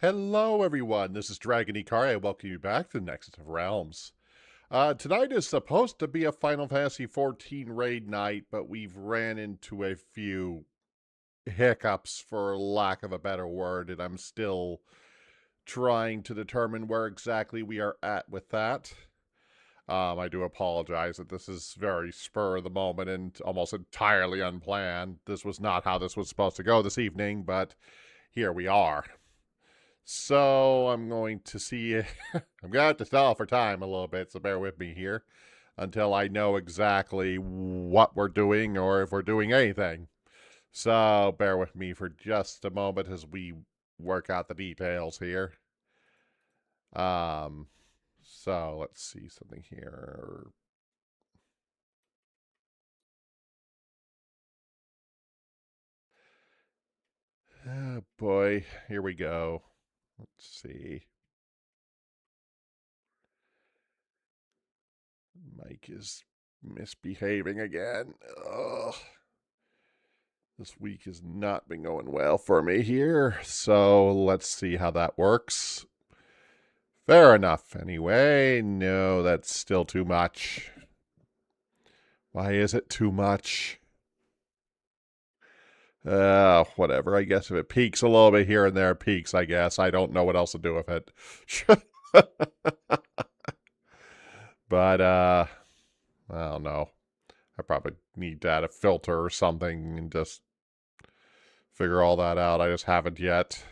Hello, everyone. This is Dragin Hikari. I welcome you back to the Nexus of Realms. Tonight is supposed to be a Final Fantasy XIV raid night, but we've ran into a few hiccups, for lack of a better word, and I'm still trying to determine where exactly we are at with that. I do apologize that this is very spur of the moment and almost entirely unplanned. This was not how this was supposed to go this evening, but here we are. So I'm going to see. I'm going to have to stall for time a little bit, so bear with me here until I know exactly what we're doing or if we're doing anything. So bear with me for just a moment as we work out the details here. So let's see something here. Oh boy, here we go. Let's see. Mike is misbehaving again. Ugh. This week has not been going well for me here, so let's see how that works. Fair enough, anyway. No, that's still too much. Why is it too much? Whatever. I guess if it peaks a little bit here and there, it peaks, I guess. I don't know what else to do with it. But, I don't know. I probably need to add a filter or something and just figure all that out. I just haven't yet.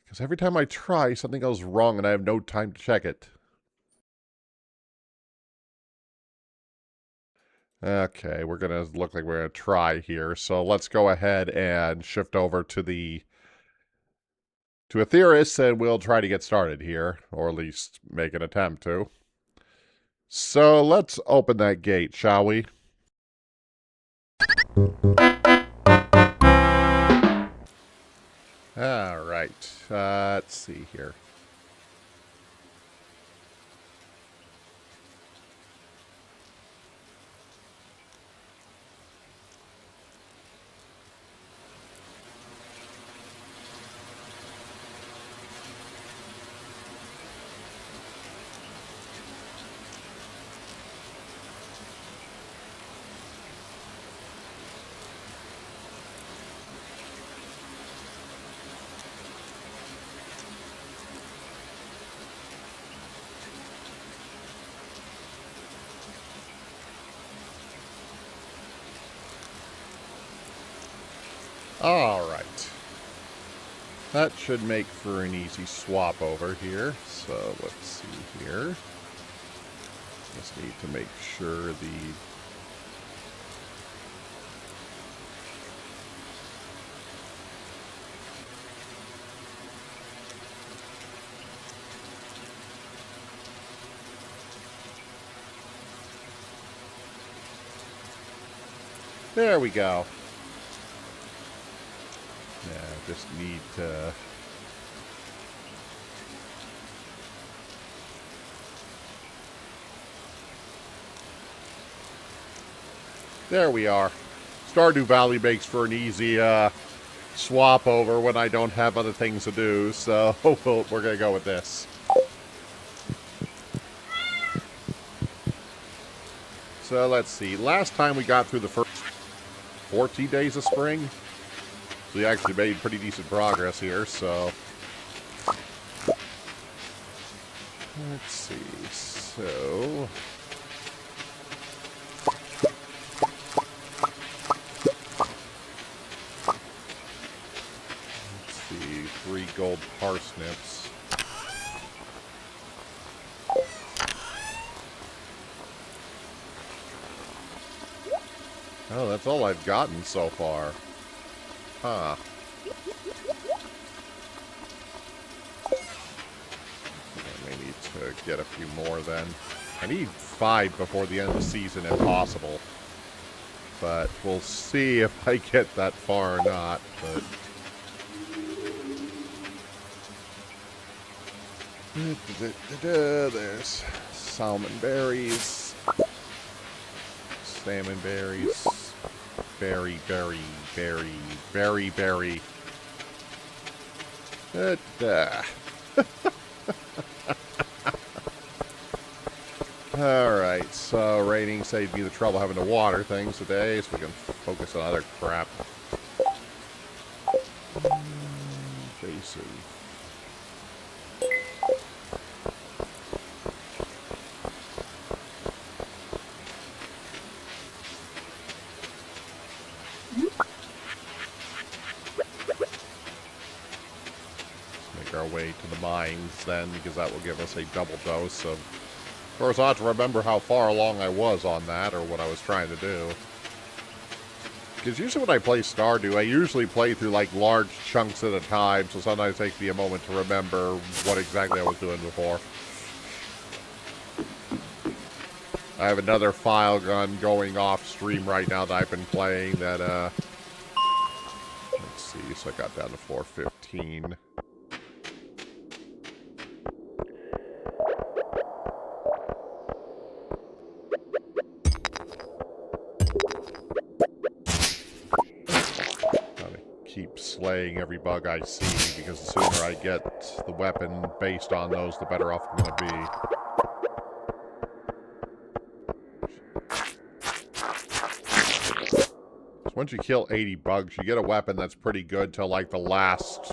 Because every time I try, something goes wrong and I have no time to check it. Okay, we're going to look like we're going to try here. So let's go ahead and shift over to Aetheris, and we'll try to get started here, or at least make an attempt to. So let's open that gate, shall we? All right, let's see here. All right. That should make for an easy swap over here. So let's see here. Just need to make sure the... There we go. Yeah, just need to... There we are. Stardew Valley makes for an easy swap over when I don't have other things to do, so we're going to go with this. So let's see. Last time we got through the first 14 days of spring. We actually made pretty decent progress here, so... Let's see. So... Let's see. 3 gold parsnips. Oh, that's all I've gotten so far. Huh. I may need to get a few more then. I need 5 before the end of the season if possible. But we'll see if I get that far or not. But there's salmon berries. Salmon berries. Berry. Alright, so raining saved me the trouble having to water things today, so we can focus on other crap. Jason. Make our way to the mines then, because that will give us a double dose of... Of course, I have to remember how far along I was on that, or what I was trying to do. Because usually when I play Stardew, I usually play through, like, large chunks at a time, so sometimes it takes me a moment to remember what exactly I was doing before. I have another file gun going off stream right now that I've been playing that, let's see, so I got down to 415. Keep slaying every bug I see, because the sooner I get the weapon based on those, the better off I'm going to be. So once you kill 80 bugs, you get a weapon that's pretty good till like the last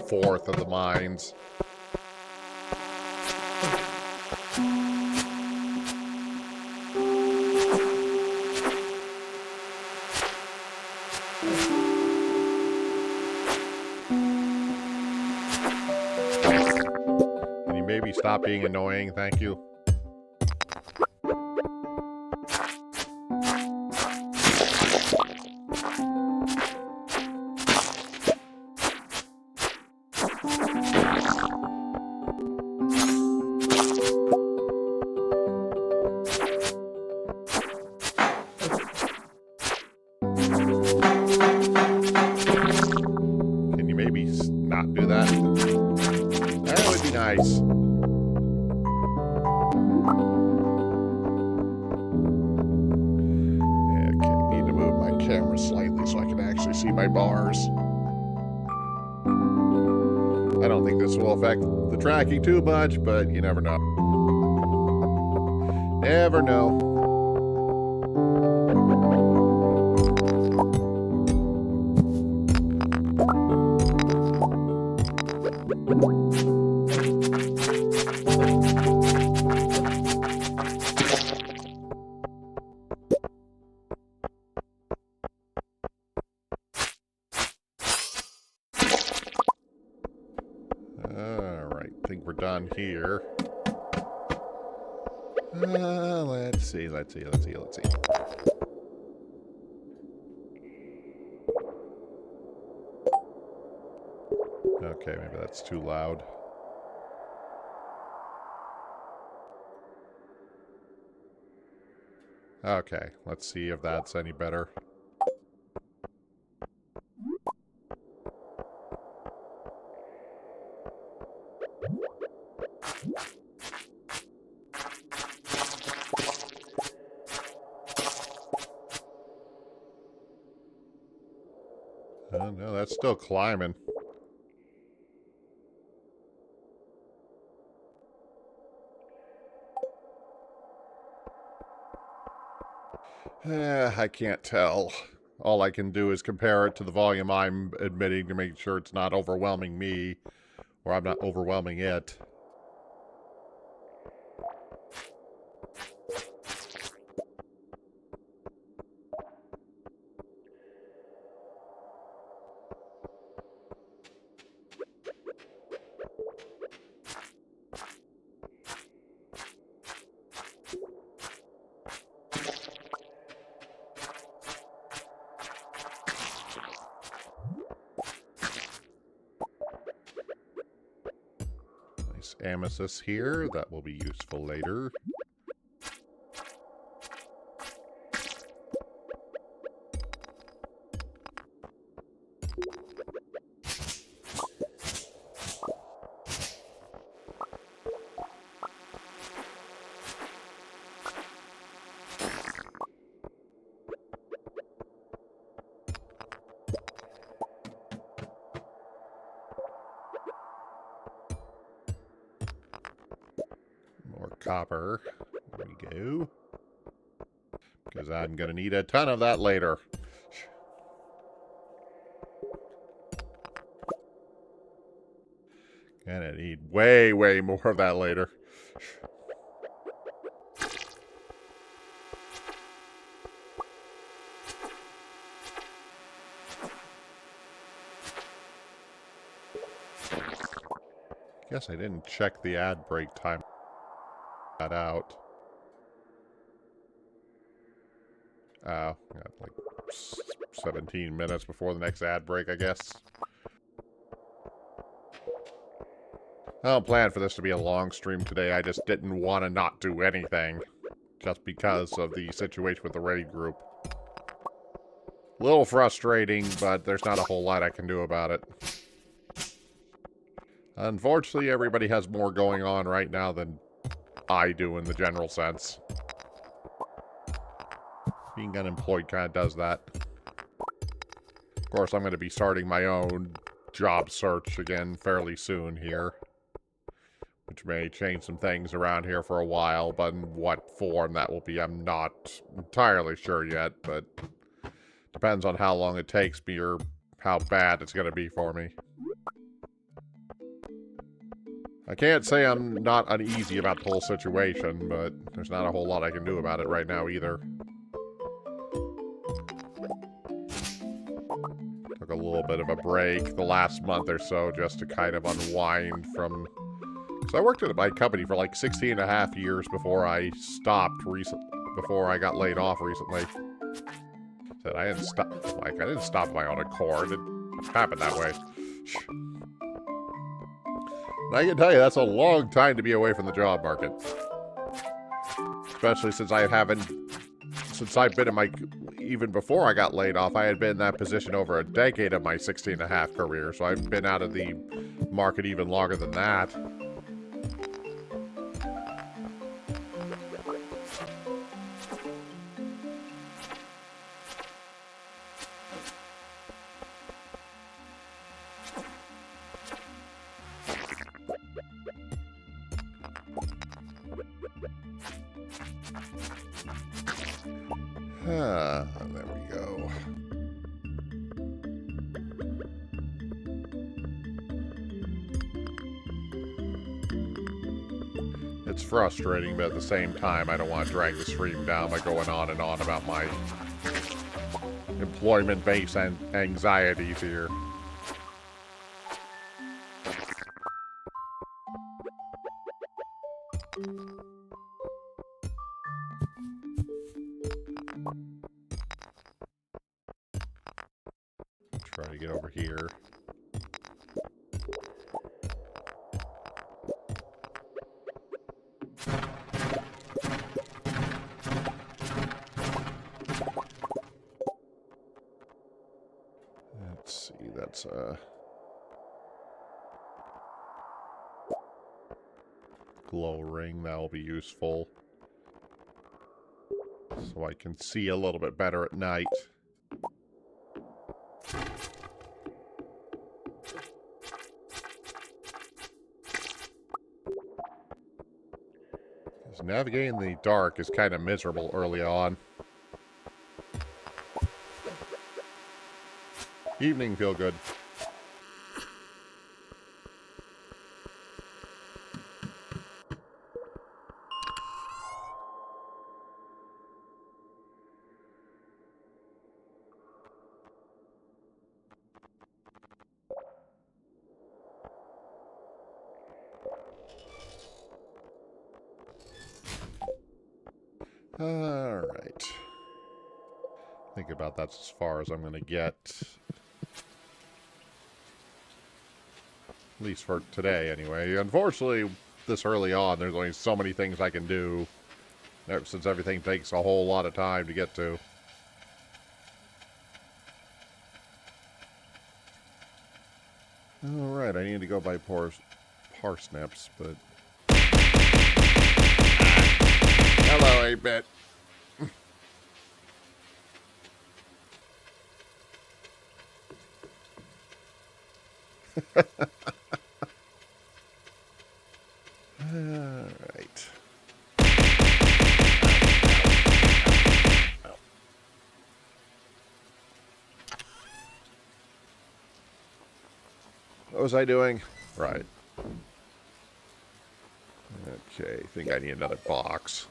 fourth of the mines. Can you maybe stop being annoying? Thank you. Can you maybe not do that? That would be nice. Yeah, okay, need to move my camera slightly so I can actually see my bars. I don't think this will affect the tracking too much, but you never know. Never know. Alright, I think we're done here. Let's see. Okay, maybe that's too loud. Okay, let's see if that's any better. No, that's still climbing. I can't tell. All I can do is compare it to the volume I'm admitting to make sure it's not overwhelming me, or I'm not overwhelming it. Nice amethyst here. That will be useful later. copper. There we go. Because I'm going to need a ton of that later. Gonna need way, way more of that later. Guess I didn't check the ad break time. That out. Oh, got like 17 minutes before the next ad break, I guess. I don't plan for this to be a long stream today. I just didn't want to not do anything. Just because of the situation with the raid group. A little frustrating, but there's not a whole lot I can do about it. Unfortunately, everybody has more going on right now than I do in the general sense. Being unemployed kind of does that. Of course, I'm going to be starting my own job search again fairly soon here. Which may change some things around here for a while, but in what form that will be, I'm not entirely sure yet, but depends on how long it takes me or how bad it's going to be for me. I can't say I'm not uneasy about the whole situation, but there's not a whole lot I can do about it right now either. Took a little bit of a break the last month or so just to kind of unwind from... So I worked at my company for like 16 and a half years before I stopped before I got laid off recently. Said I didn't stop, like, I didn't stop my own accord. It happened that way. And I can tell you, that's a long time to be away from the job market. Especially since I've been in my, even before I got laid off, I had been in that position over a decade of my 16 and a half career. So I've been out of the market even longer than that. There we go. It's frustrating, but at the same time, I don't want to drag the stream down by going on and on about my employment-based anxieties here. Try to get over here. Let's see, that's glow ring. That'll be useful. So I can see a little bit better at night. Because navigating in the dark is kind of miserable early on. Evening feel good. Alright. Think about that's as far as I'm going to get. At least for today, anyway. Unfortunately, this early on, there's only so many things I can do. Since everything takes a whole lot of time to get to. Alright, I need to go buy parsnips, but... Hello, 8-bit. Alright. What was I doing? Right. Okay, I think I need another box.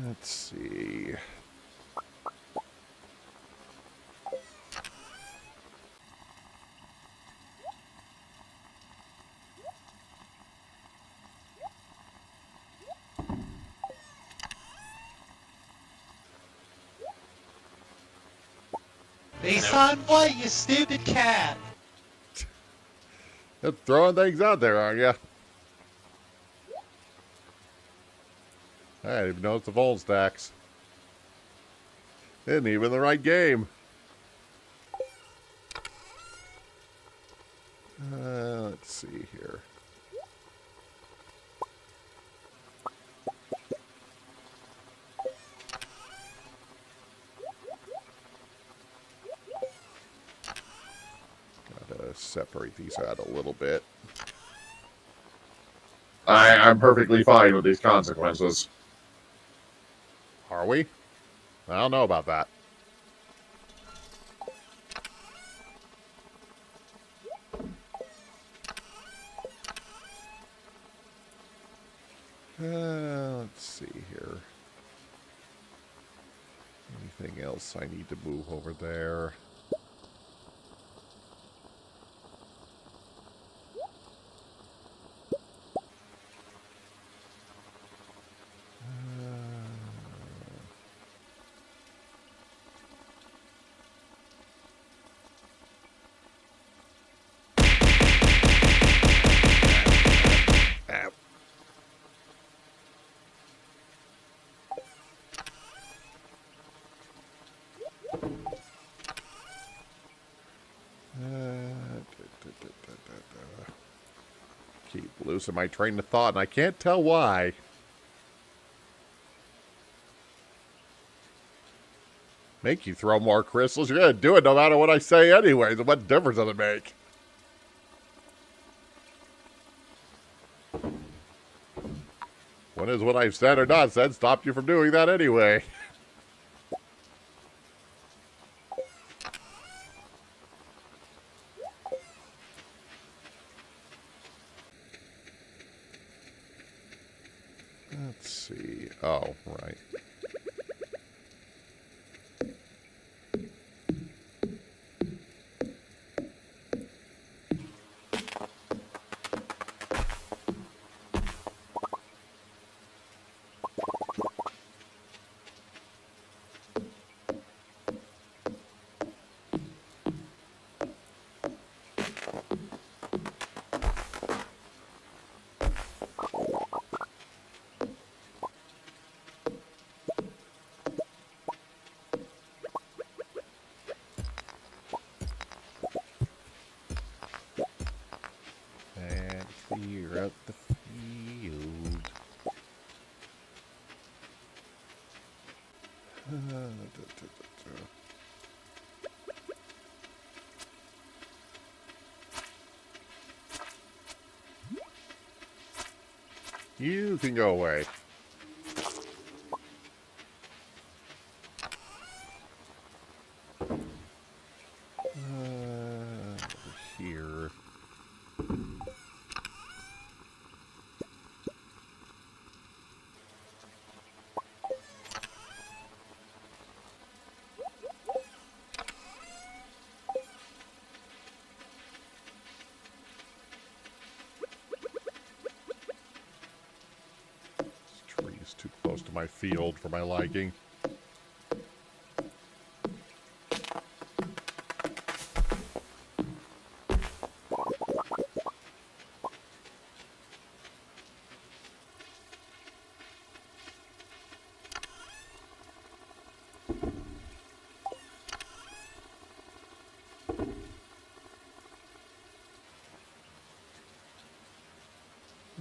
Let's see. He's on what, you stupid cat? You're throwing things out there, aren't you? I didn't even notice the phone stacks. Isn't even the right game. Let's see here. Gotta separate these out a little bit. I'm perfectly fine with these consequences. Are we? I don't know about that. Let's see here. Anything else I need to move over there? Keep losing my train of thought, and I can't tell why. Make you throw more crystals. You're going to do it no matter what I say anyway. So what difference does it make? When is what I've said or not said stopped you from doing that anyway? Let's see. Oh, right. Clear out the field. You can go away. Here. Is too close to my field for my liking.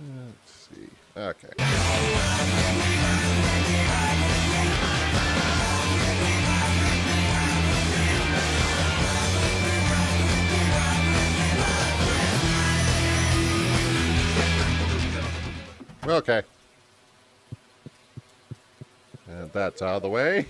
Let's see. Okay. Okay. And that's out of the way.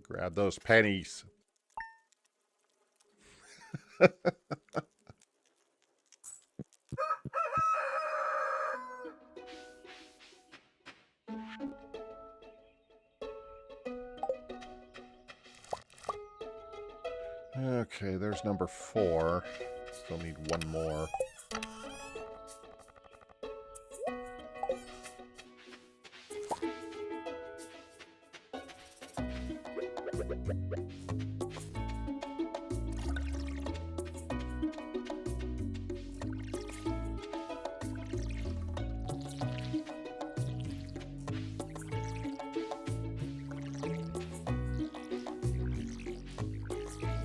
Grab those pennies. Okay, there's number 4. Still need one more.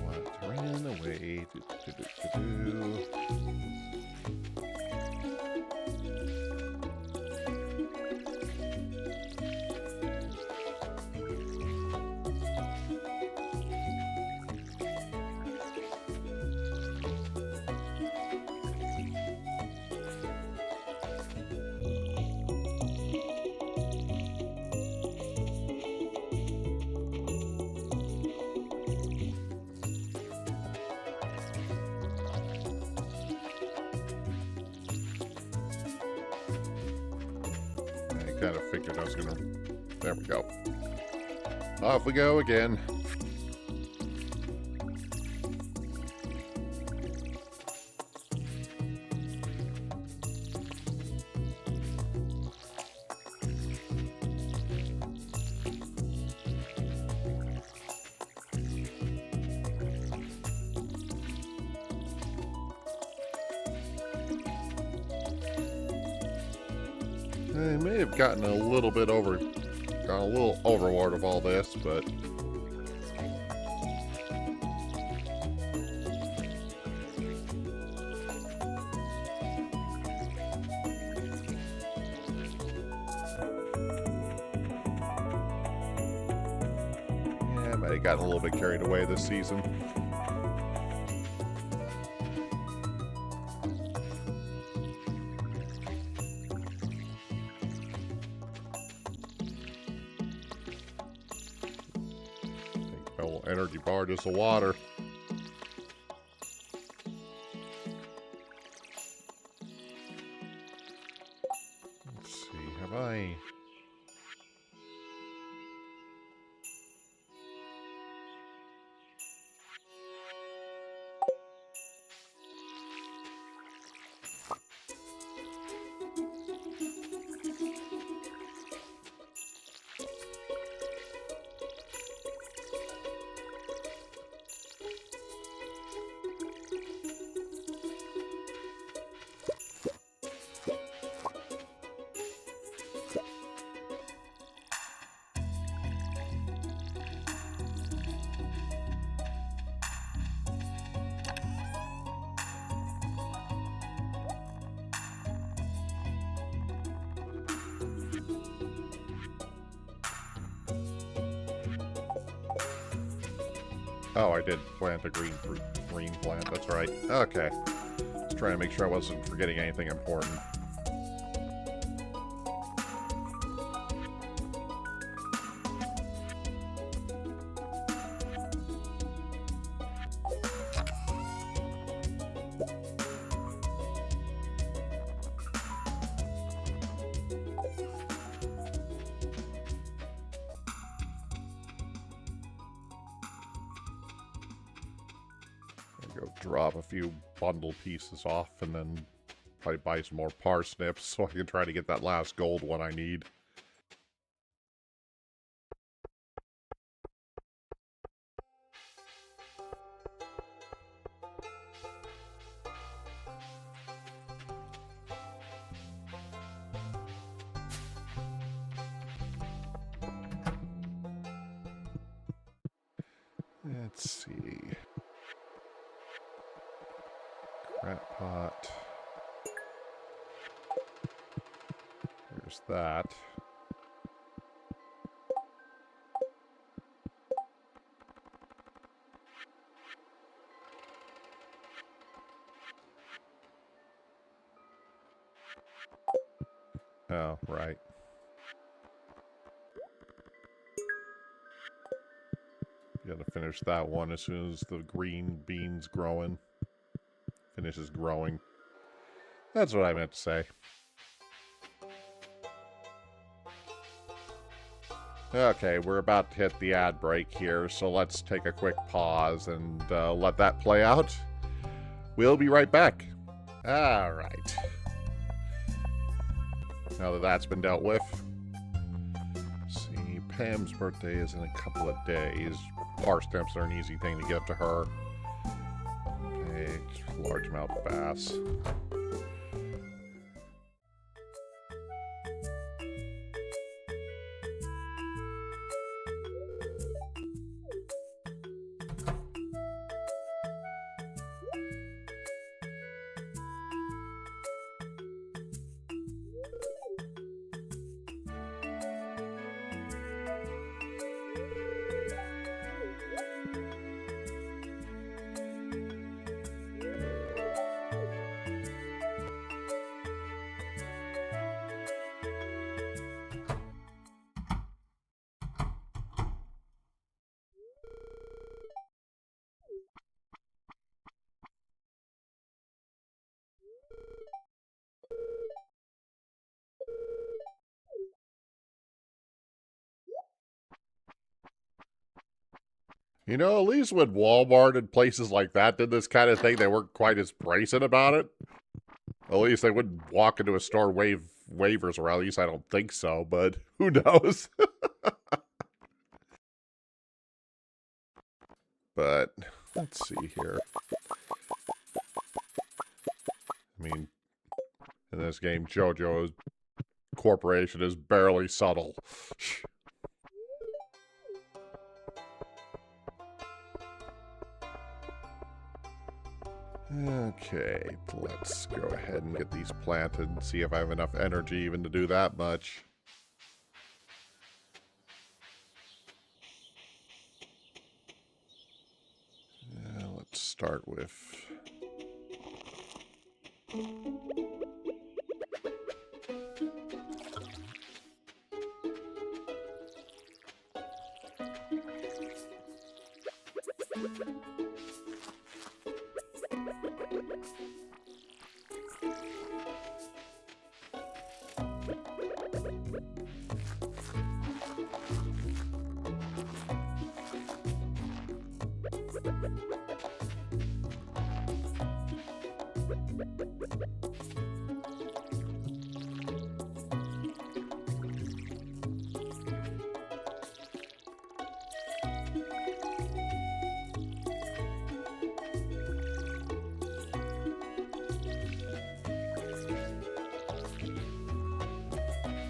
What ran away? I kind of figured I was gonna... There we go. Off we go again. I may have gotten a little bit got a little overboard of all this, but yeah, I might have gotten a little bit carried away this season. Energy bar, just the water. Let's see, have I... Oh, I did plant a green plant, that's right. Okay. Just trying to make sure I wasn't forgetting anything important. Go drop a few bundle pieces off and then probably buy some more parsnips so I can try to get that last gold one I need. Let's see. Crap pot. There's that. Oh, right. Gotta finish that one as soon as the green bean's growing. Finishes growing. That's what I meant to say. Okay, we're about to hit the ad break here, so let's take a quick pause and let that play out. We'll be right back. Alright. Now that that's been dealt with. Let's see, Pam's birthday is in a couple of days. Parsnips are an easy thing to give to her. Okay, largemouth bass. You know, at least when Walmart and places like that did this kind of thing, they weren't quite as brazen about it. At least they wouldn't walk into a store wave waivers around. At least I don't think so, but who knows? But let's see here. I mean, in this game, JoJo's corporation is barely subtle. Okay, let's go ahead and get these planted and see if I have enough energy even to do that much. Let's start with...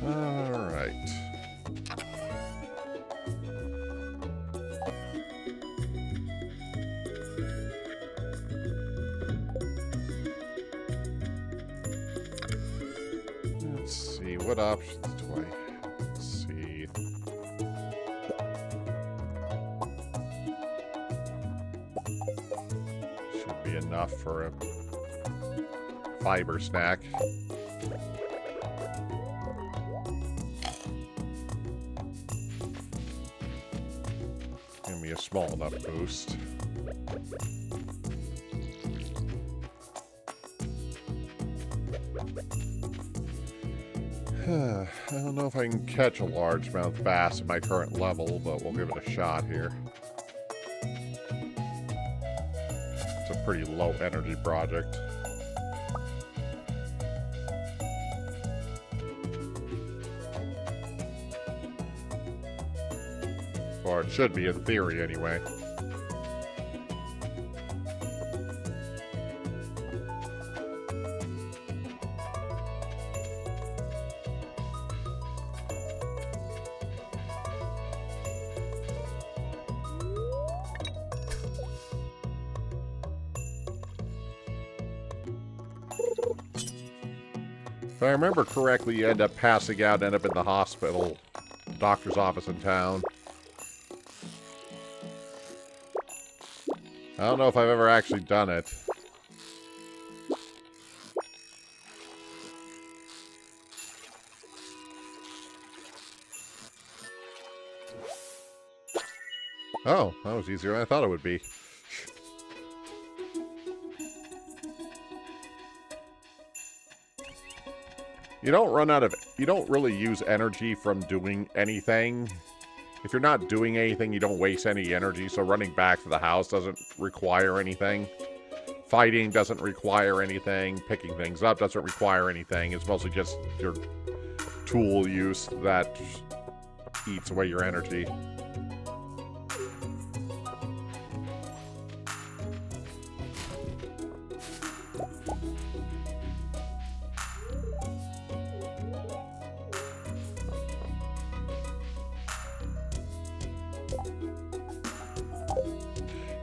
All right. Let's see, what options do I... Let's see. Should be enough for a fiber snack. Give me a small enough boost. I don't know if I can catch a largemouth bass at my current level, but we'll give it a shot here. It's a pretty low energy project. Or it should be in theory anyway. If I remember correctly, you end up passing out and end up in the hospital. Doctor's office in town. I don't know if I've ever actually done it. Oh, that was easier than I thought it would be. You don't really use energy from doing anything. If you're not doing anything, you don't waste any energy, so running back to the house doesn't require anything. Fighting doesn't require anything. Picking things up doesn't require anything. It's mostly just your tool use that eats away your energy.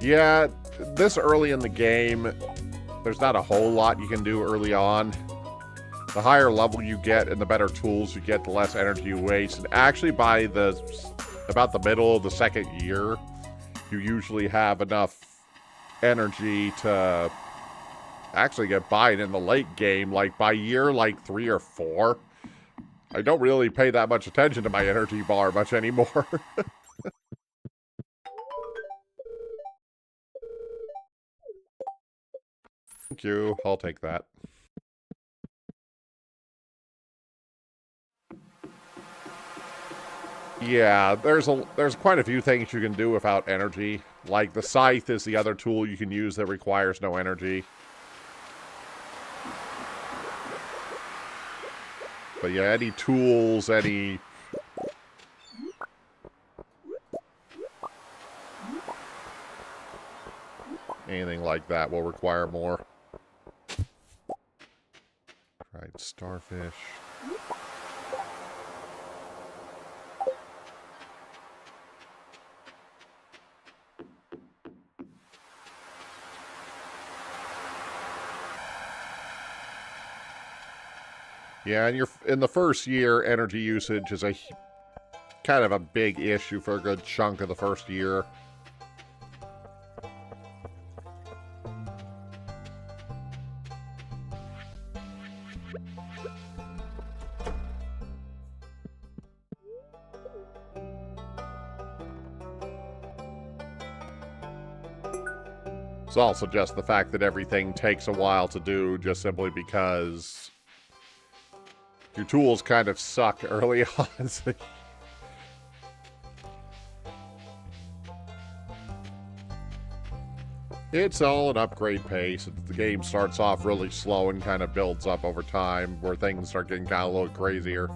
Yeah, this early in the game, there's not a whole lot you can do early on. The higher level you get and the better tools you get, the less energy you waste. And actually by about the middle of the second year, you usually have enough energy to actually get by. And in the late game, like by year 3 or 4, I don't really pay that much attention to my energy bar much anymore. Thank you. I'll take that. Yeah, there's quite a few things you can do without energy. Like the scythe is the other tool you can use that requires no energy. But yeah, any tools, anything like that will require more. Right, starfish. Yeah, and in the first year, energy usage is kind of a big issue for a good chunk of the first year. It's also just the fact that everything takes a while to do, just simply because your tools kind of suck early on. It's all an upgrade pace. The game starts off really slow and kind of builds up over time, where things start getting kind of a little crazier.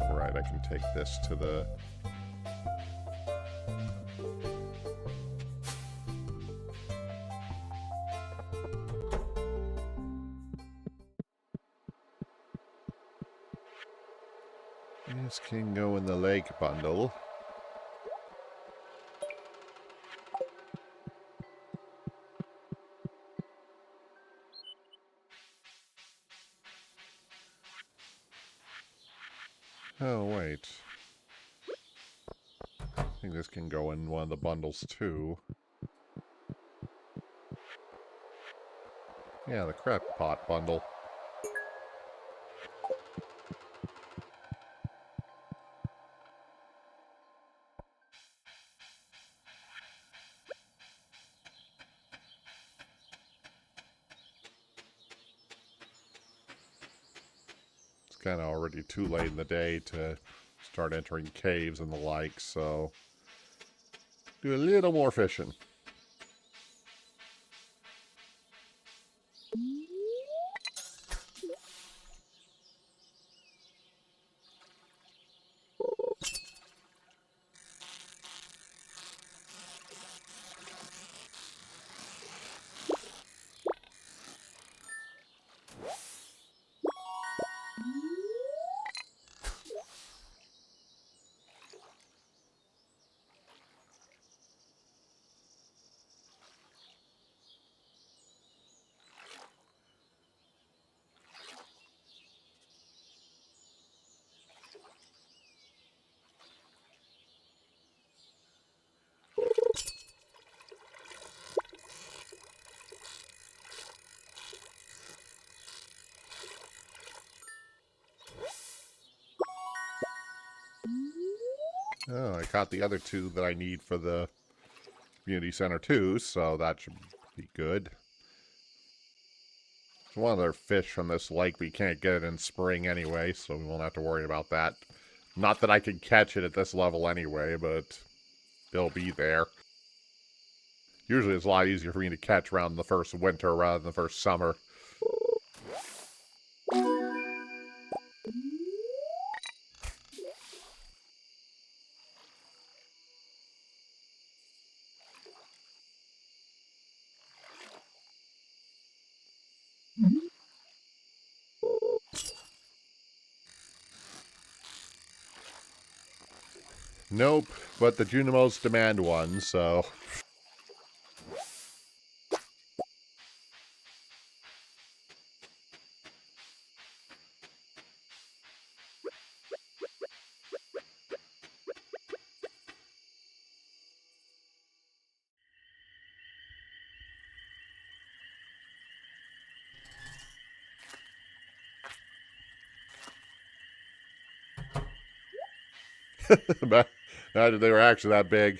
Alright, I can take this to the... This can go in the lake bundle. Oh, wait. I think this can go in one of the bundles, too. Yeah, the crab pot bundle. It's kind of already too late in the day to start entering caves and the like, so... do a little more fishing. Oh, I caught the other two that I need for the community center too, so that should be good. There's one other fish from this lake. We can't get it in spring anyway, so we won't have to worry about that. Not that I can catch it at this level anyway, but it'll be there. Usually it's a lot easier for me to catch around the first winter rather than the first summer. Nope, but the Junimos demand one, so... Imagine they were actually that big.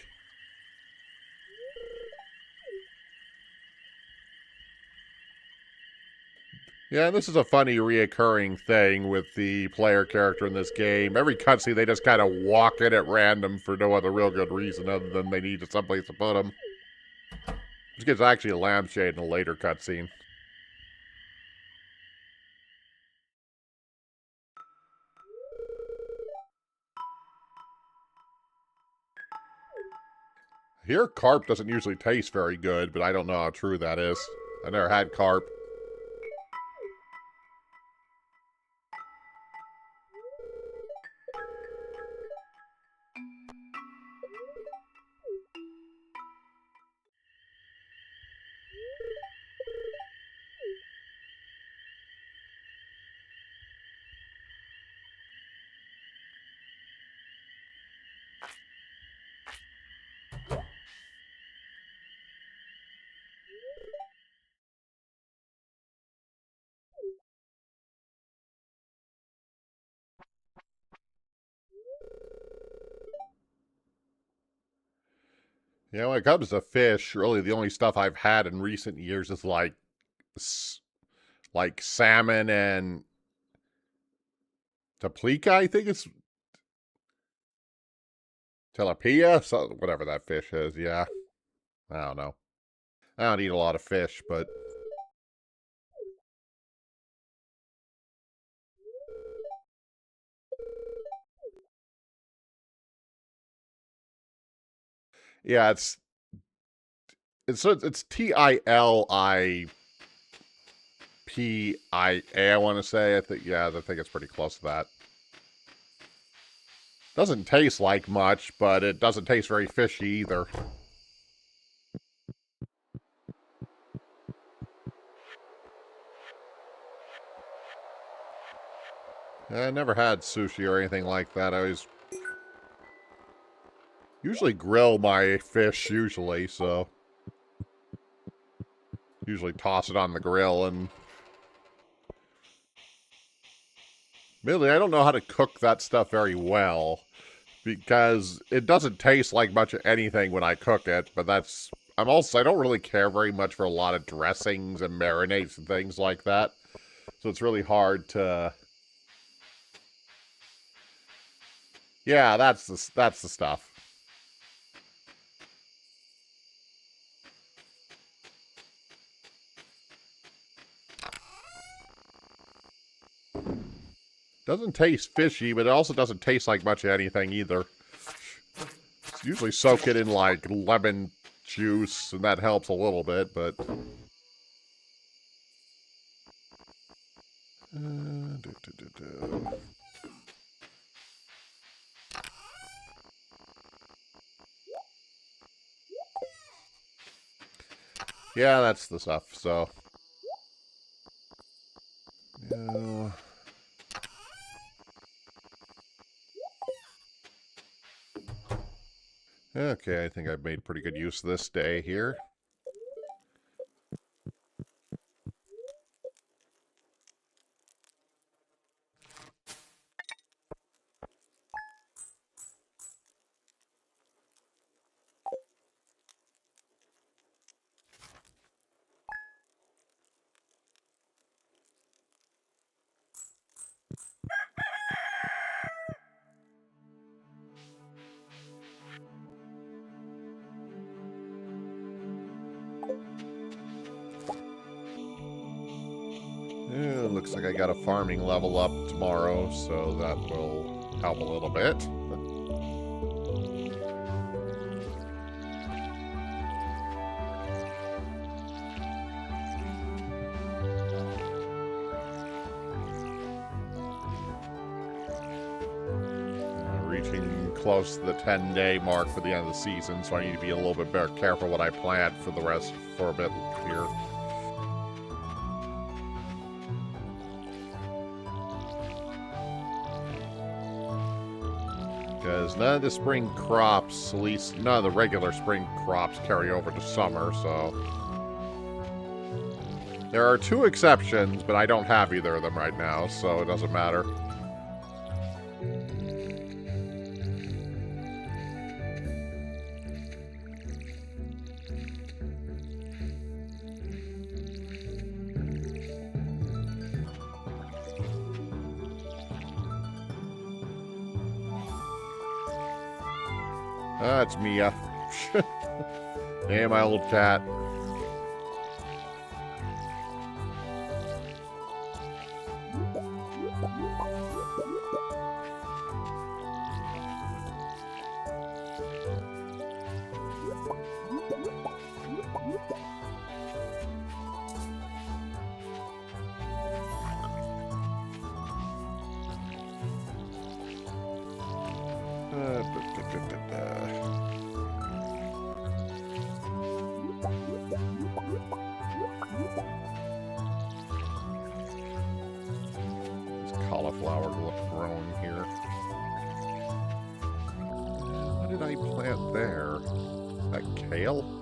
Yeah, this is a funny reoccurring thing with the player character in this game. Every cutscene, they just kind of walk in at random for no other real good reason other than they need someplace to put them. This gets actually a lampshade in a later cutscene. Here, carp doesn't usually taste very good, but I don't know how true that is. I never had carp. Yeah, when it comes to fish, really the only stuff I've had in recent years is like salmon and taplica, I think it's tilapia, so whatever that fish is. Yeah, I don't know. I don't eat a lot of fish, but yeah, it's Tilipia. I want to say. I think it's pretty close to that. Doesn't taste like much, but it doesn't taste very fishy either. I never had sushi or anything like that. I always usually grill my fish so usually toss it on the grill. And really, I don't know how to cook that stuff very well because it doesn't taste like much of anything when I cook it, but I don't really care very much for a lot of dressings and marinades and things like that. So it's really hard to... Yeah, that's the stuff. Doesn't taste fishy, but it also doesn't taste like much of anything either. It's usually soak it in like lemon juice, and that helps a little bit, but... Do, do, do, do. Yeah, that's the stuff, so... Yeah. Okay, I think I've made pretty good use of this day here. looks like I got a farming level up tomorrow, so that will help a little bit. Reaching close to the 10-day mark for the end of the season, so I need to be a little bit better careful what I plant for the rest for a bit here. Because none of the spring crops, at least none of the regular spring crops, carry over to summer, so... There are 2 exceptions, but I don't have either of them right now, so it doesn't matter. That's Mia. Hey, my little cat. Cauliflower growing here. What did I plant there? That kale?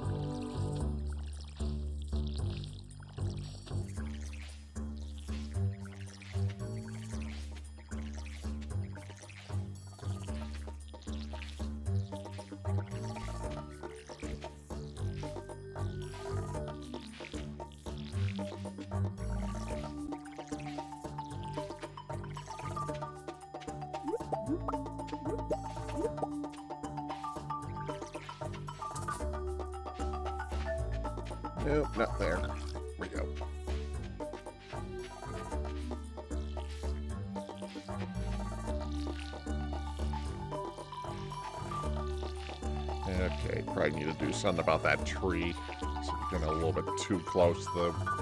Nope, not there. There we go. Okay, probably need to do something about that tree. It's getting a little bit too close to the...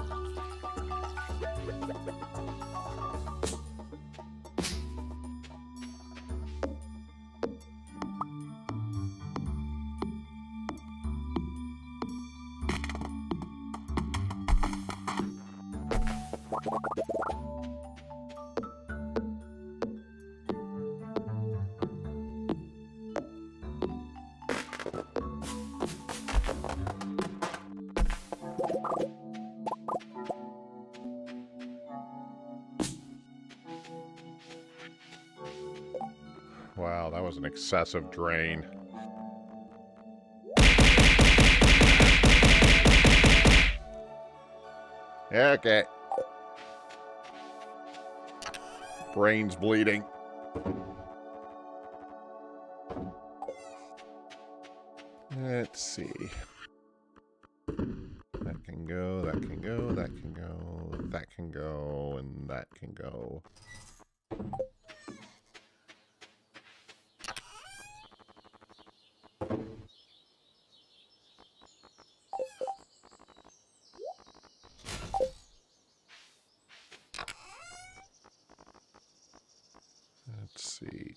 Wow, that was an excessive drain. Okay. Brain's bleeding. Let's see. That can go, that can go, that can go, that can go, and that can go. Let's see.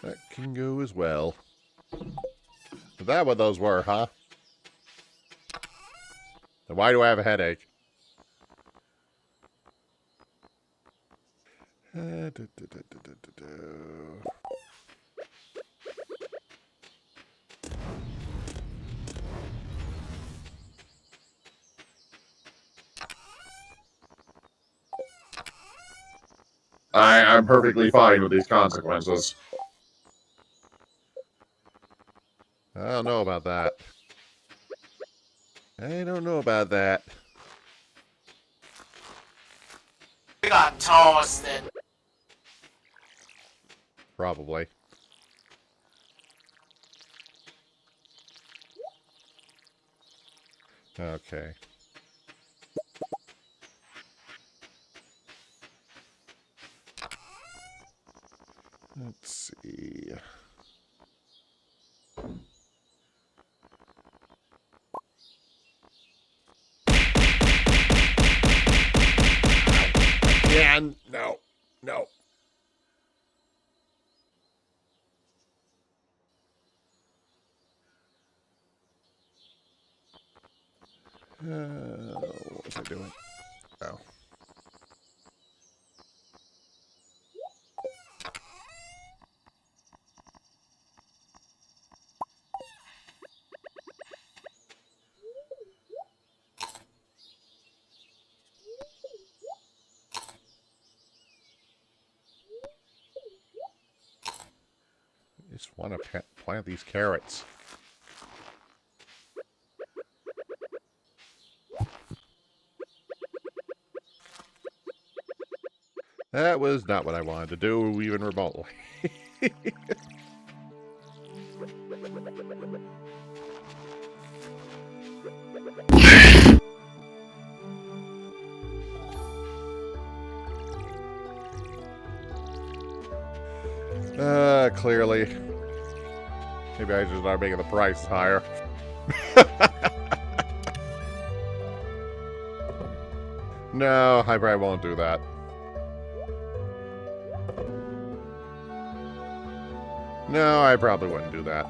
That can go as well. Is that what those were, huh? Then why do I have a headache? I'm perfectly fine with these consequences. I don't know about that. I don't know about that. We got toasted. Probably. Okay. Let's see. Again. No. No. What was I doing? Oh. I just want to plant these carrots. That was not what I wanted to do, even remotely. Clearly. Maybe I should start making the price higher. No, I probably won't do that. No, I probably wouldn't do that.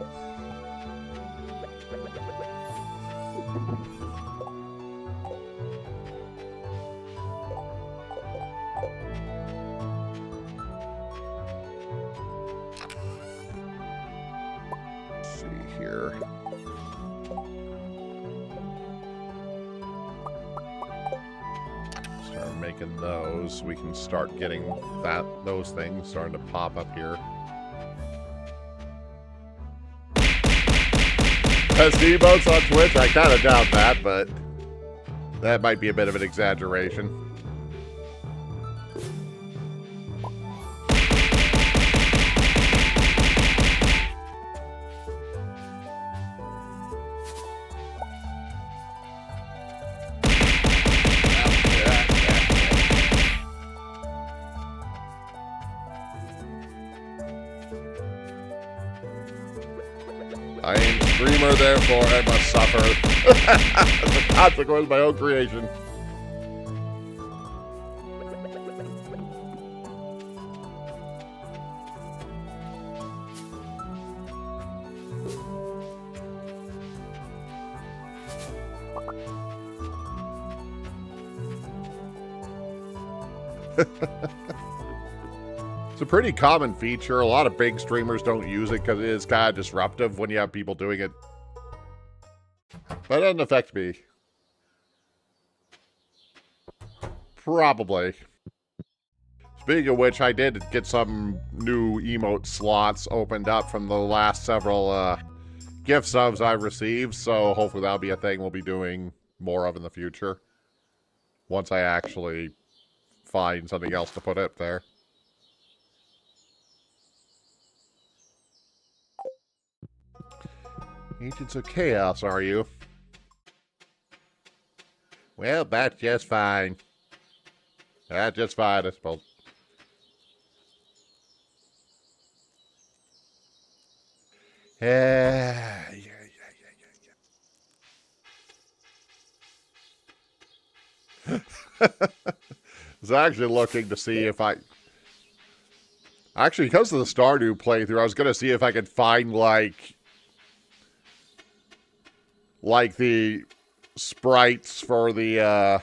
Let's see here. Start making those. We can start getting those things starting to pop up here. Best emotes on Twitch? I kind of doubt that, but that might be a bit of an exaggeration. I am a streamer, therefore I must suffer. As a consequence of my own creation. It's a pretty common feature. A lot of big streamers don't use it because it is kind of disruptive when you have people doing it. But it doesn't affect me. Probably. Speaking of which, I did get some new emote slots opened up from the last several gift subs I've received, so hopefully that'll be a thing we'll be doing more of in the future. Once I actually find something else to put up there. Agents of Chaos, are you? Well, that's just fine. That's just fine, I suppose. Yeah. I was actually looking to see if I... Actually, because of the Stardew playthrough, I was going to see if I could find, like the sprites for the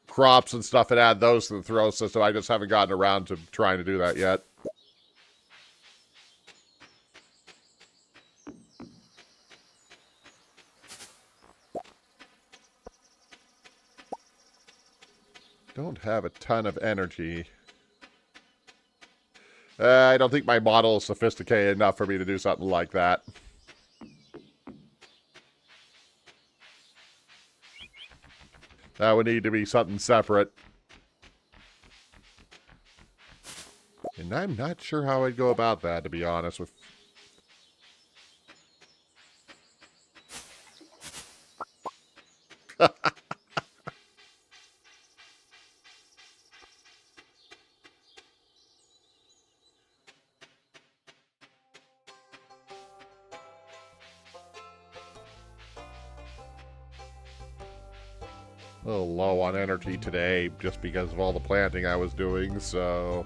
crops and stuff and add those to the throw system. I just haven't gotten around to trying to do that yet. Don't have a ton of energy. I don't think my model is sophisticated enough for me to do something like that. That would need to be something separate. And I'm not sure how I'd go about that, to be honest with. A little low on energy today just because of all the planting I was doing, so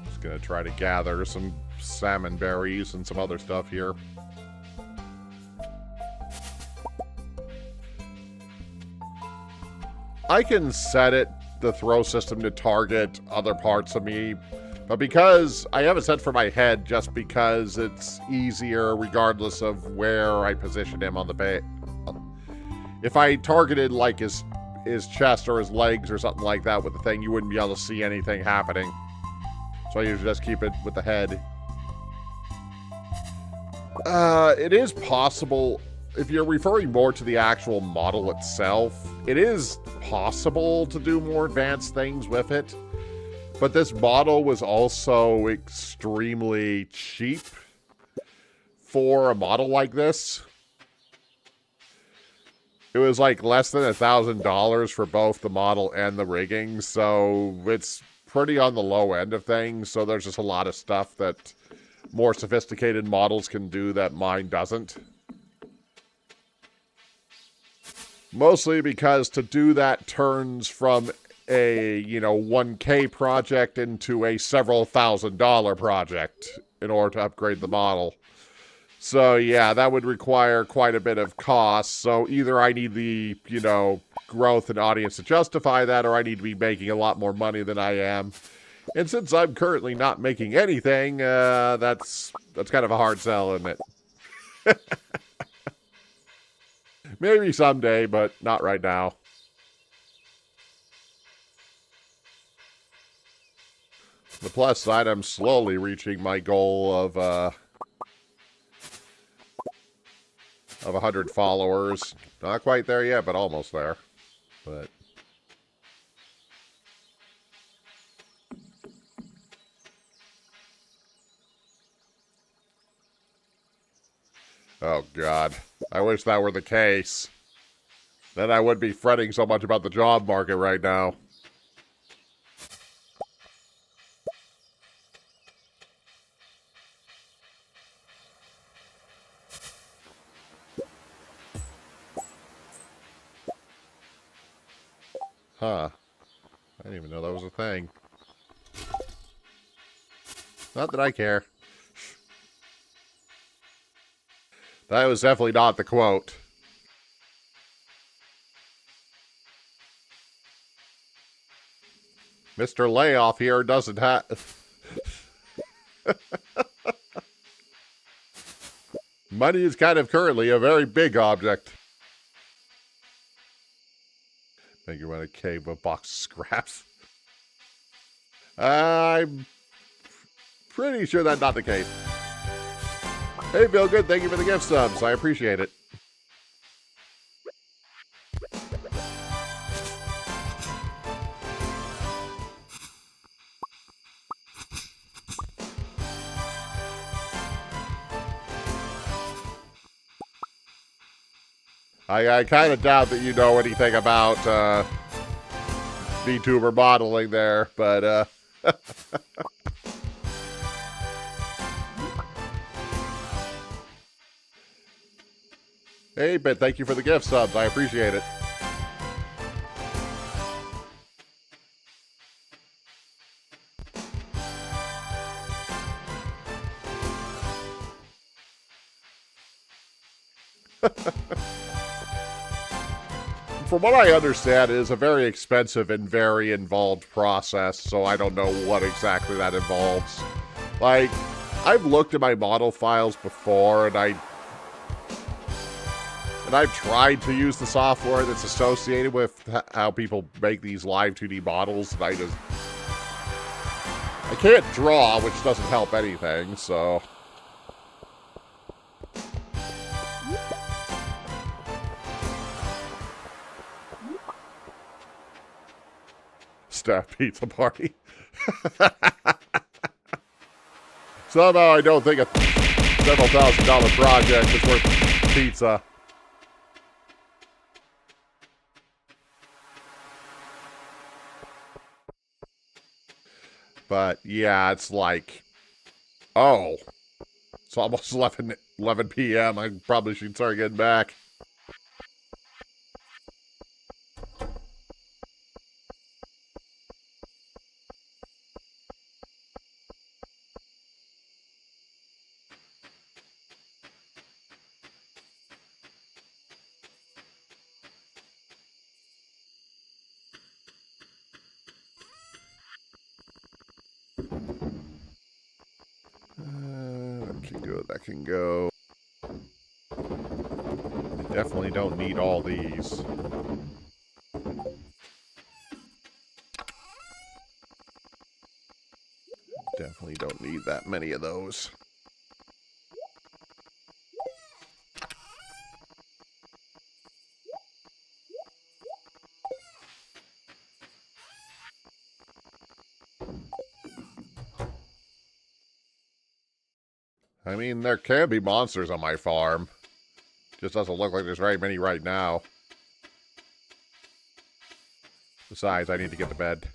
just gonna try to gather some salmon berries and some other stuff here. I can set it, the throw system, to target other parts of me, but because I have it set for my head, just because it's easier regardless of where I position him on the base. If I targeted like his chest or his legs or something like that with the thing, you wouldn't be able to see anything happening. So I usually just keep it with the head. It is possible, if you're referring more to the actual model itself, it is possible to do more advanced things with it. But this model was also extremely cheap for a model like this. It was like less than $1,000 for both the model and the rigging, so it's pretty on the low end of things. So there's just a lot of stuff that more sophisticated models can do that mine doesn't. Mostly because to do that turns from a, $1K project into a several $1,000 project in order to upgrade the model. So yeah, that would require quite a bit of cost. So either I need the, growth and audience to justify that, or I need to be making a lot more money than I am. And since I'm currently not making anything, that's kind of a hard sell, isn't it? Maybe someday, but not right now. The plus side, I'm slowly reaching my goal of 100 followers. Not quite there yet, but almost there. But oh god, I wish that were the case. Then I wouldn't be fretting so much about the job market right now. Huh. I didn't even know that was a thing. Not that I care. That was definitely not the quote. Mr. Layoff here doesn't have... Money is kind of currently a very big object. Think you want a cave with a box of scraps? I'm pretty sure that's not the case. Hey, Bill Good, thank you for the gift subs. I appreciate it. I kind of doubt that you know anything about VTuber modeling there, but hey, but thank you for the gift subs. I appreciate it. From what I understand, it is a very expensive and very involved process, so I don't know what exactly that involves. Like, I've looked at my model files before, and I've tried to use the software that's associated with how people make these live 2D models, and I can't draw, which doesn't help anything, so... Staff pizza party. Somehow I don't think a several $1,000 project is worth pizza. But yeah, it's like, oh, it's almost 11 p.m. I probably should start getting back. good. That can go. Definitely don't need all these. Definitely don't need that many of those. I mean, there can be monsters on my farm. Just doesn't look like there's very many right now. Besides, I need to get to bed.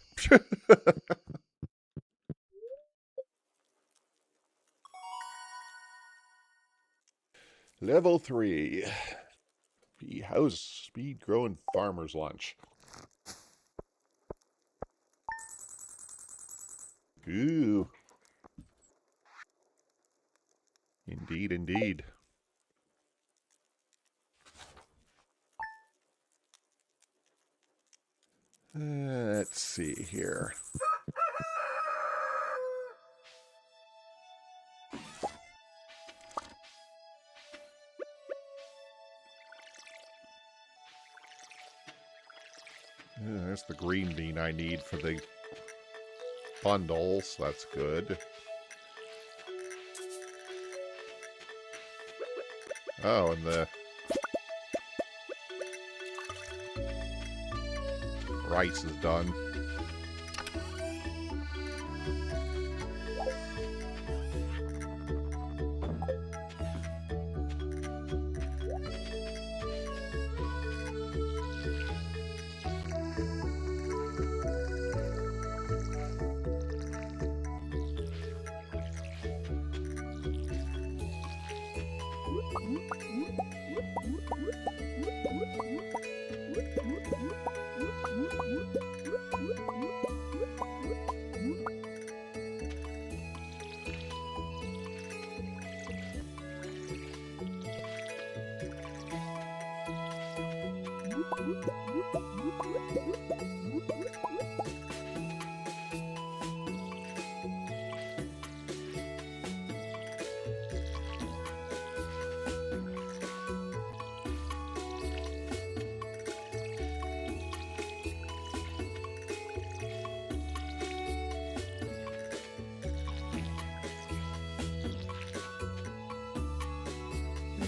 Level 3. How's speed growing farmer's lunch? Ooh. Indeed, indeed. Let's see here. There's the green bean I need for the bundles. That's good. Oh, and the rice is done.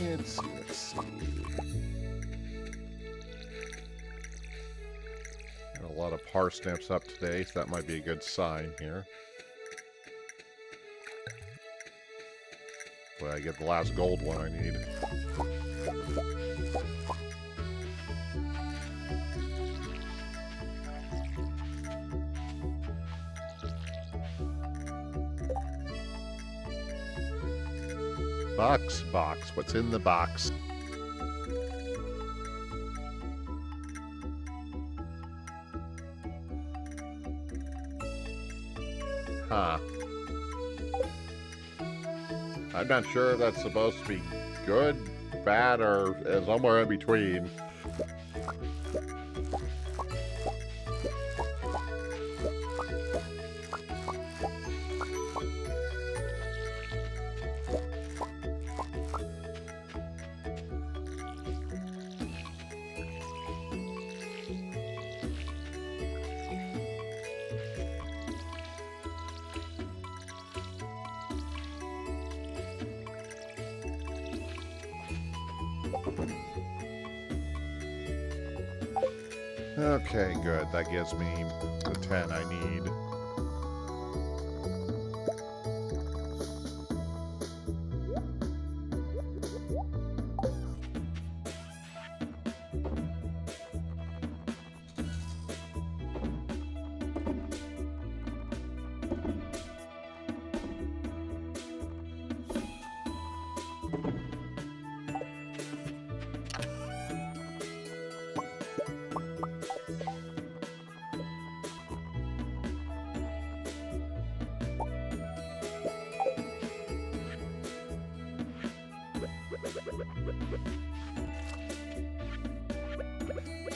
Let's see. Got a lot of parsnips up today, so that might be a good sign here. Well, I get the last gold one I need. Box. What's in the box? Huh. I'm not sure if that's supposed to be good, bad, or somewhere in between. Okay, good. That gives me the 10 I need.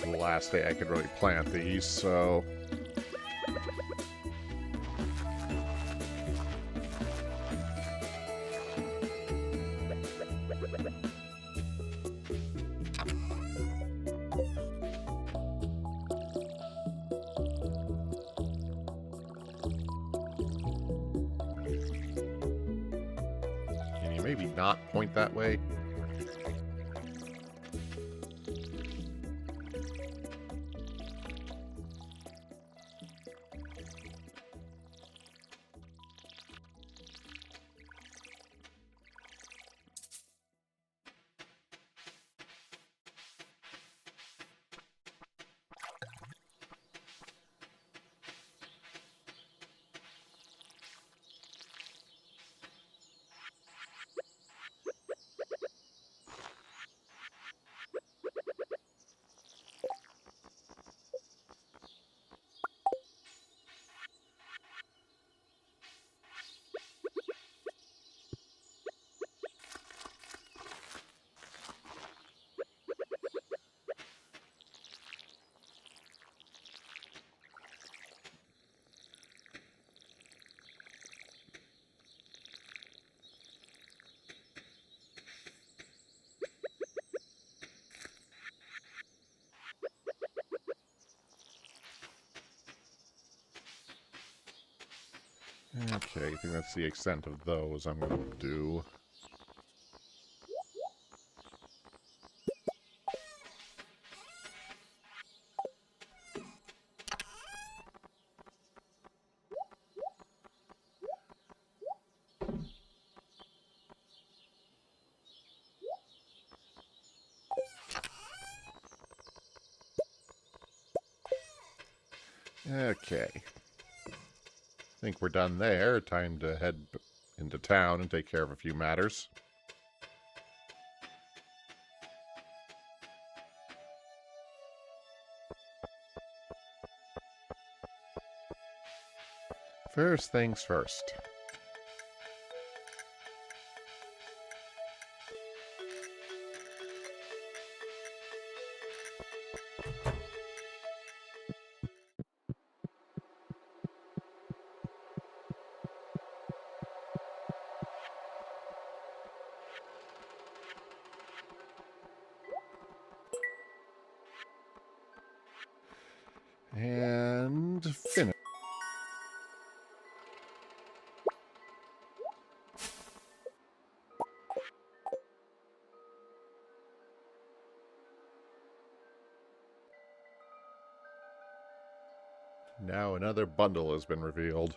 The last day I could really plant these, so... maybe not point that way. Okay, I think that's the extent of those I'm going to do. Okay. I think we're done there. Time to head into town and take care of a few matters. First things first. And finish. Now another bundle has been revealed.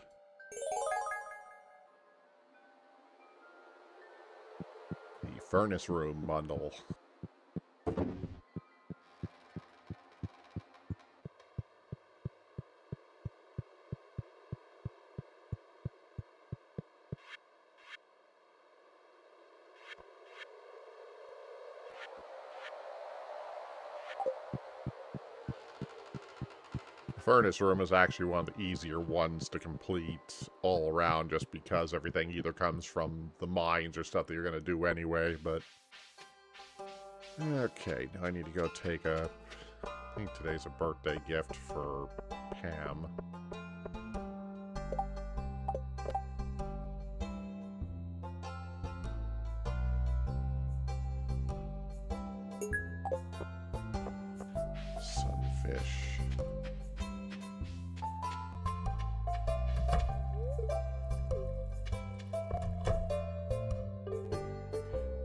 The furnace room bundle. Furnace room is actually one of the easier ones to complete all around, just because everything either comes from the mines or stuff that you're going to do anyway, but... Okay, now I need to go take a... I think today's a birthday gift for Pam. Sunfish.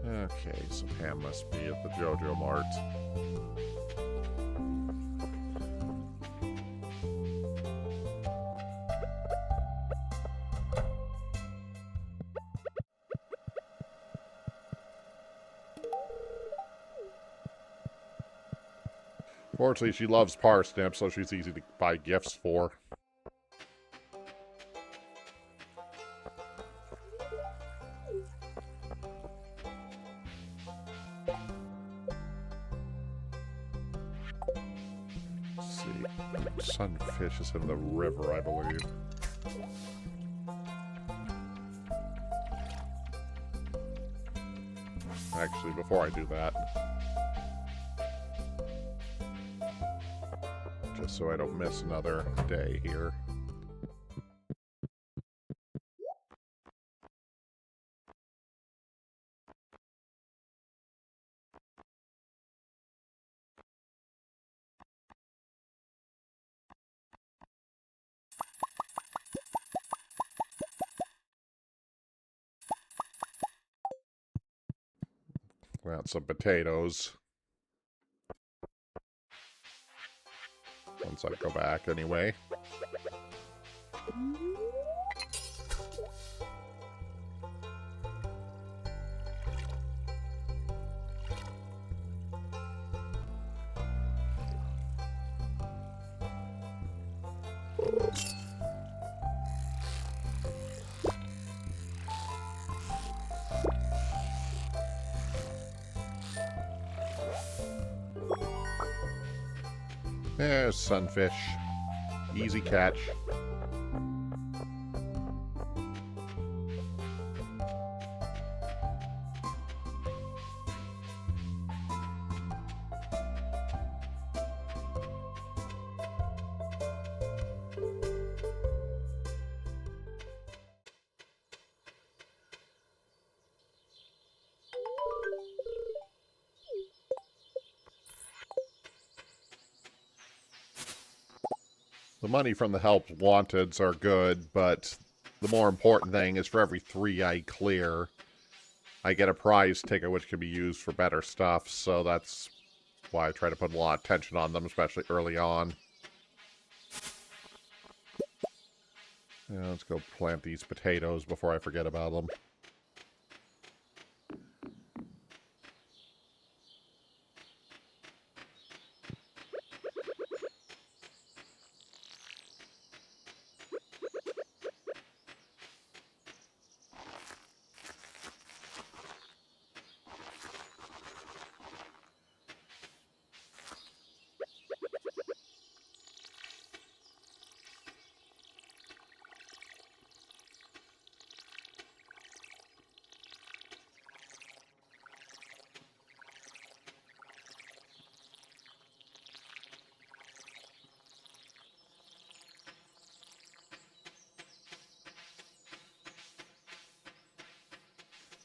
Okay, so Pam must be at the JoJo Mart. Fortunately, she loves parsnips, so she's easy to buy gifts for. Let's see. Sunfish is in the river, I believe. Actually, before I do that, just so I don't miss another day here. Plant some potatoes. Once I go back, anyway. There's sunfish. Easy catch. The money from the help wanteds are good, but the more important thing is for every 3 I clear, I get a prize ticket which can be used for better stuff, so that's why I try to put a lot of attention on them, especially early on. Yeah, let's go plant these potatoes before I forget about them.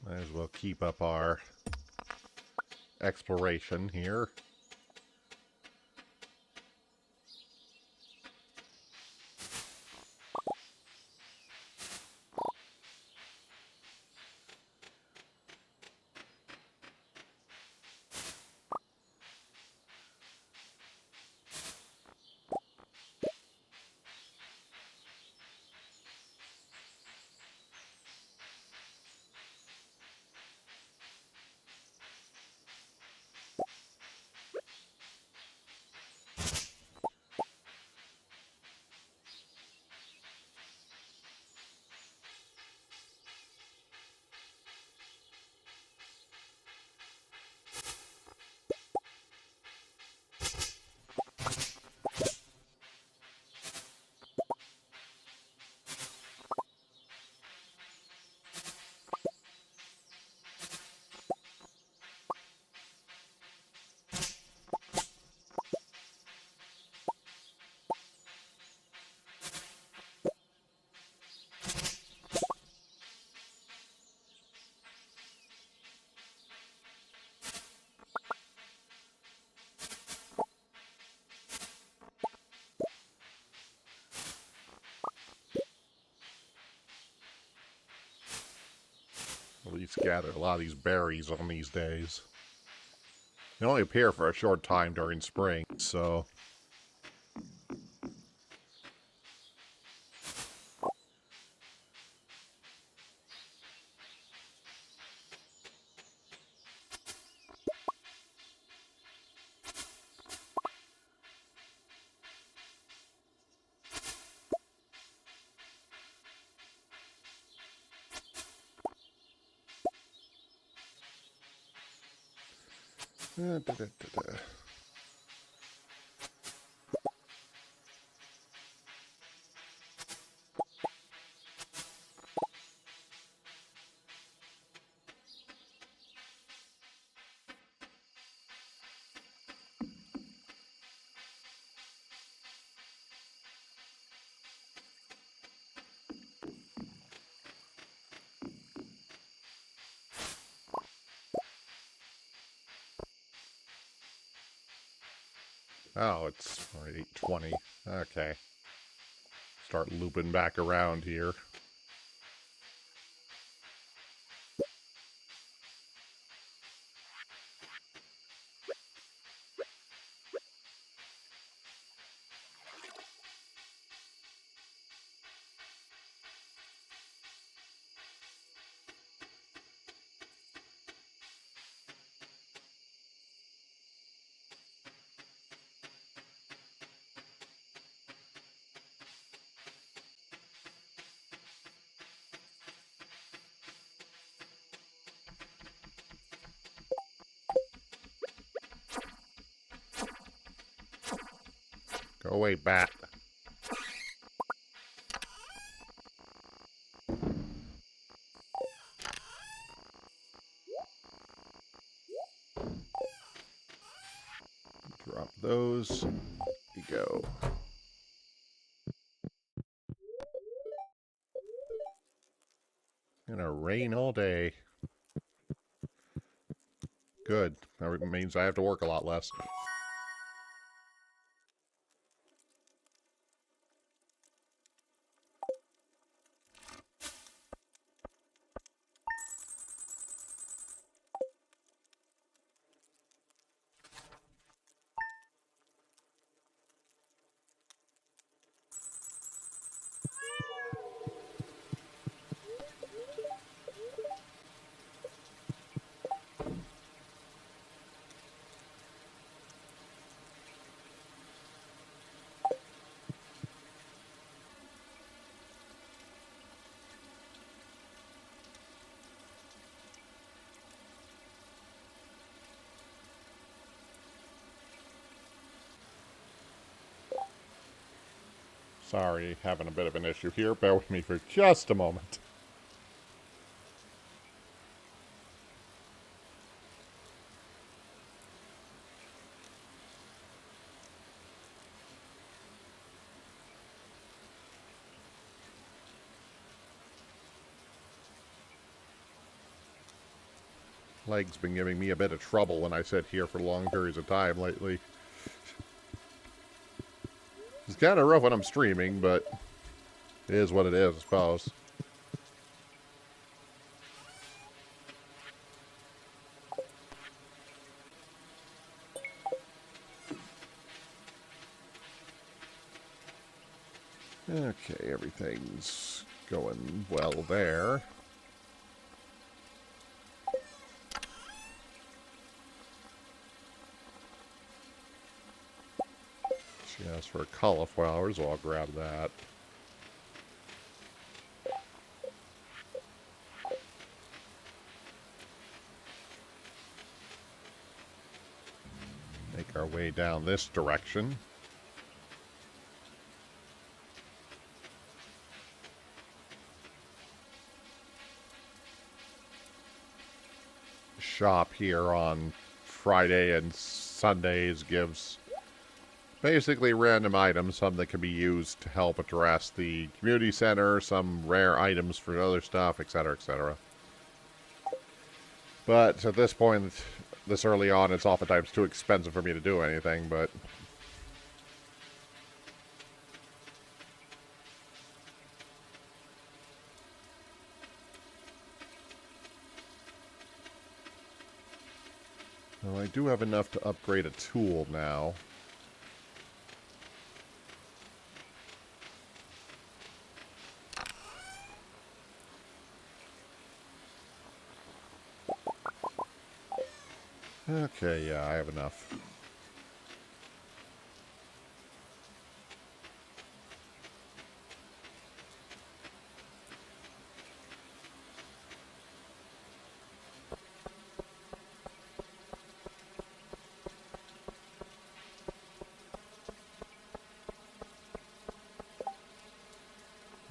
Might as well keep up our exploration here. At least gather a lot of these berries on these days. They only appear for a short time during spring, so... Oh, it's 8:20. Okay. Start looping back around here. away, bat. Drop those. There you go. Gonna rain all day. Good. That means I have to work a lot less. Sorry, having a bit of an issue here. Bear with me for just a moment. Leg's been giving me a bit of trouble when I sit here for long periods of time lately. It's kind of rough when I'm streaming, but it is what it is, I suppose. Okay, everything's going well there. She asked for cauliflowers, so I'll grab that. Make our way down this direction. Shop here on Friday and Sundays gives basically random items, some that can be used to help address the community center, some rare items for other stuff, etc., etc. But at this point, this early on, it's oftentimes too expensive for me to do anything, but well, I do have enough to upgrade a tool now. Okay, yeah, I have enough.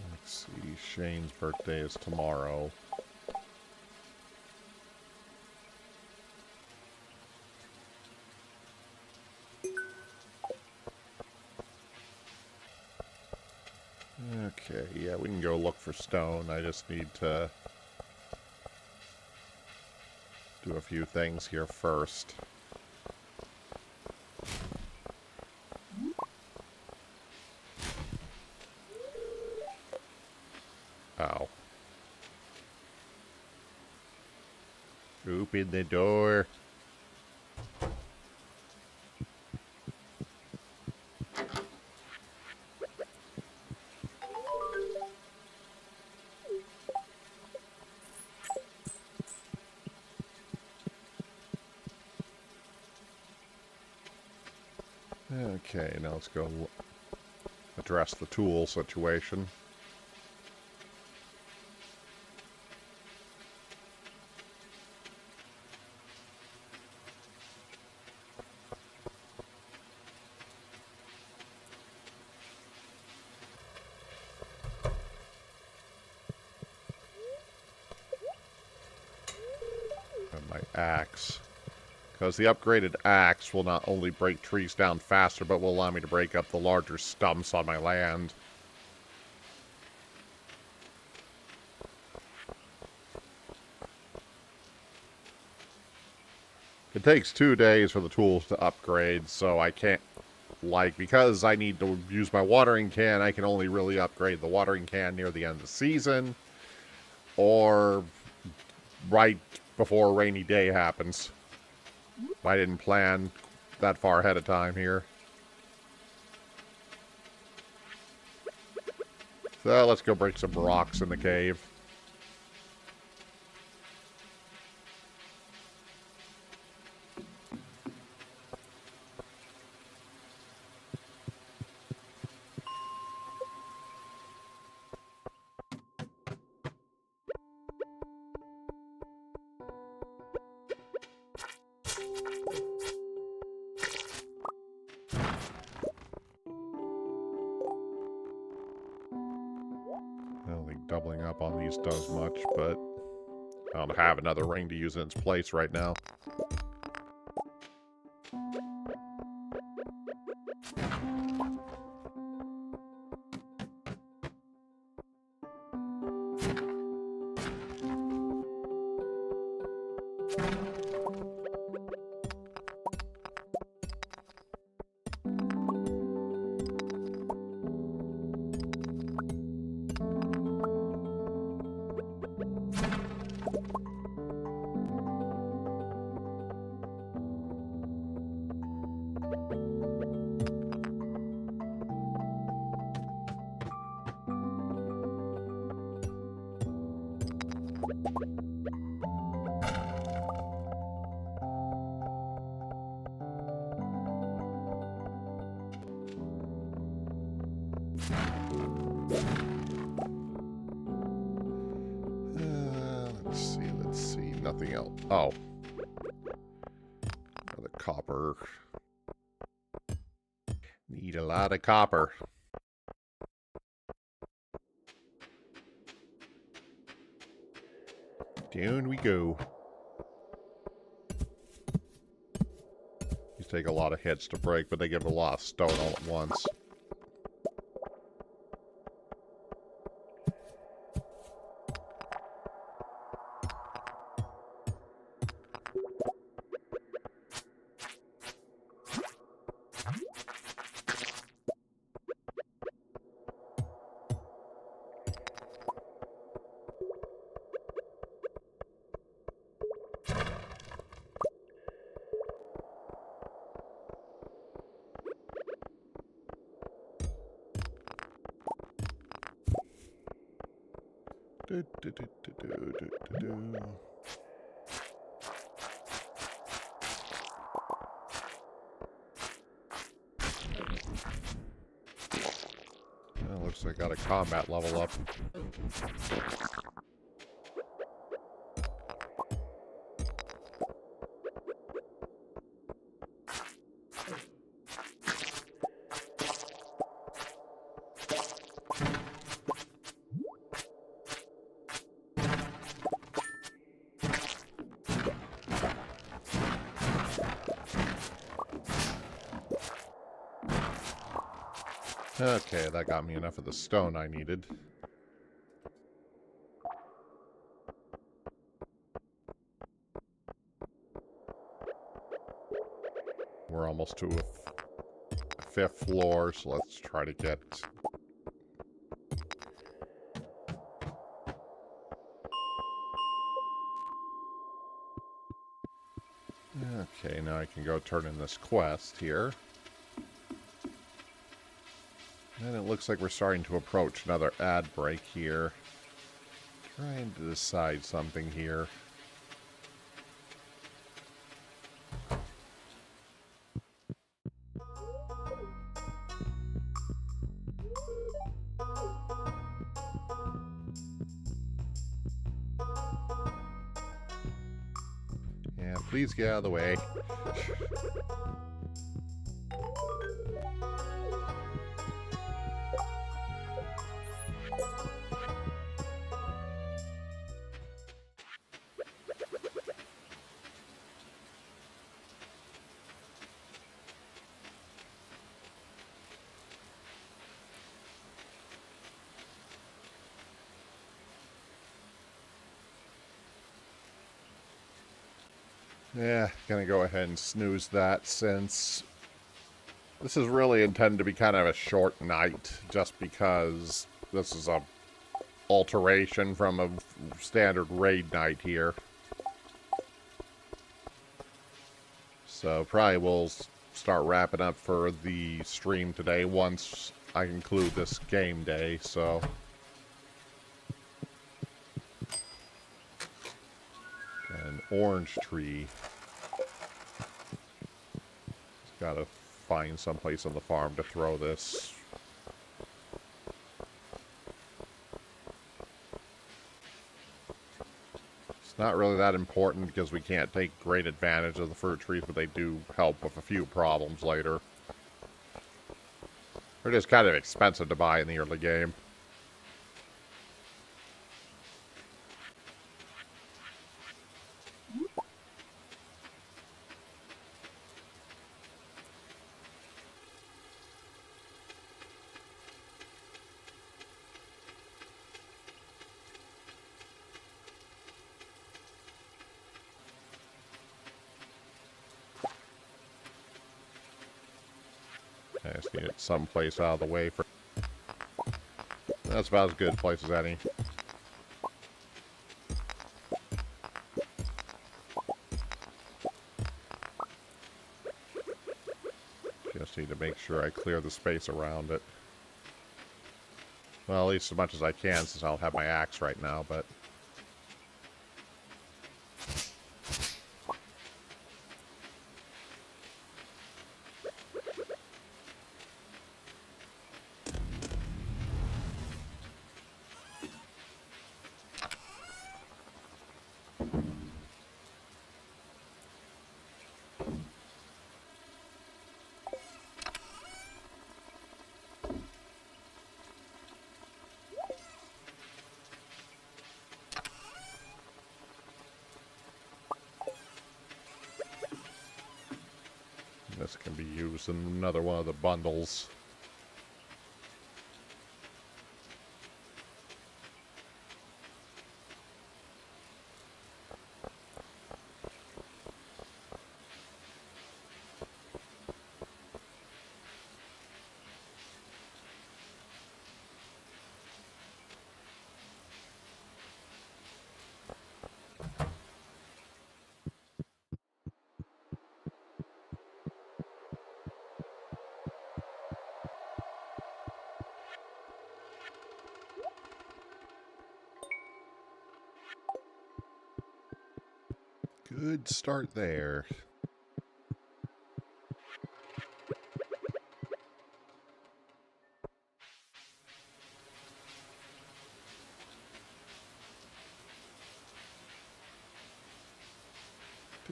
Let's see, Shane's birthday is tomorrow. Okay, yeah, we can go look for stone. I just need to do a few things here first. Ow. Open the door. Okay, now let's go address the tool situation. axe. Because the upgraded axe will not only break trees down faster, but will allow me to break up the larger stumps on my land. It takes 2 days for the tools to upgrade, so I can't, because I need to use my watering can, I can only really upgrade the watering can near the end of the season, or right before a rainy day happens. I didn't plan that far ahead of time here. So let's go break some rocks in the cave. I don't think doubling up on these does much, but I don't have another ring to use in its place right now. Let's see. Nothing else. Oh. Another copper. Need a lot of copper. Down we go. These take a lot of hits to break, but they give a lot of stone all at once. Well, looks like I got a combat level up. Okay, that got me enough of the stone I needed. We're almost to a fifth floor, so let's try to get... Okay, now I can go turn in this quest here. And it looks like we're starting to approach another ad break here. Trying to decide something here. Yeah, please get out of the way. Yeah, gonna go ahead and snooze that since this is really intended to be kind of a short night, just because this is a alteration from a standard raid night here. So probably we'll start wrapping up for the stream today once I conclude this game day, so... An orange tree. Gotta find someplace on the farm to throw this. It's not really that important because we can't take great advantage of the fruit trees, but they do help with a few problems later. They're just kind of expensive to buy in the early game. I just need it someplace out of the way for... That's about as good a place as any. Just need to make sure I clear the space around it. Well, at least as much as I can since I don't have my axe right now, but... This can be used in another one of the bundles. Good start there.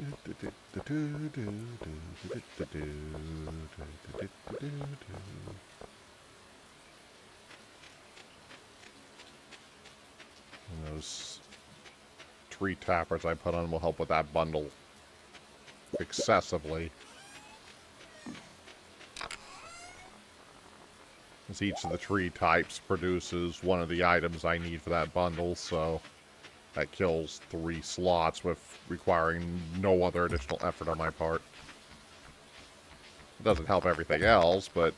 And those tree tappers I put on will help with that bundle excessively. As each of the tree types produces one of the items I need for that bundle, so that kills 3 slots with requiring no other additional effort on my part. It doesn't help everything else, but...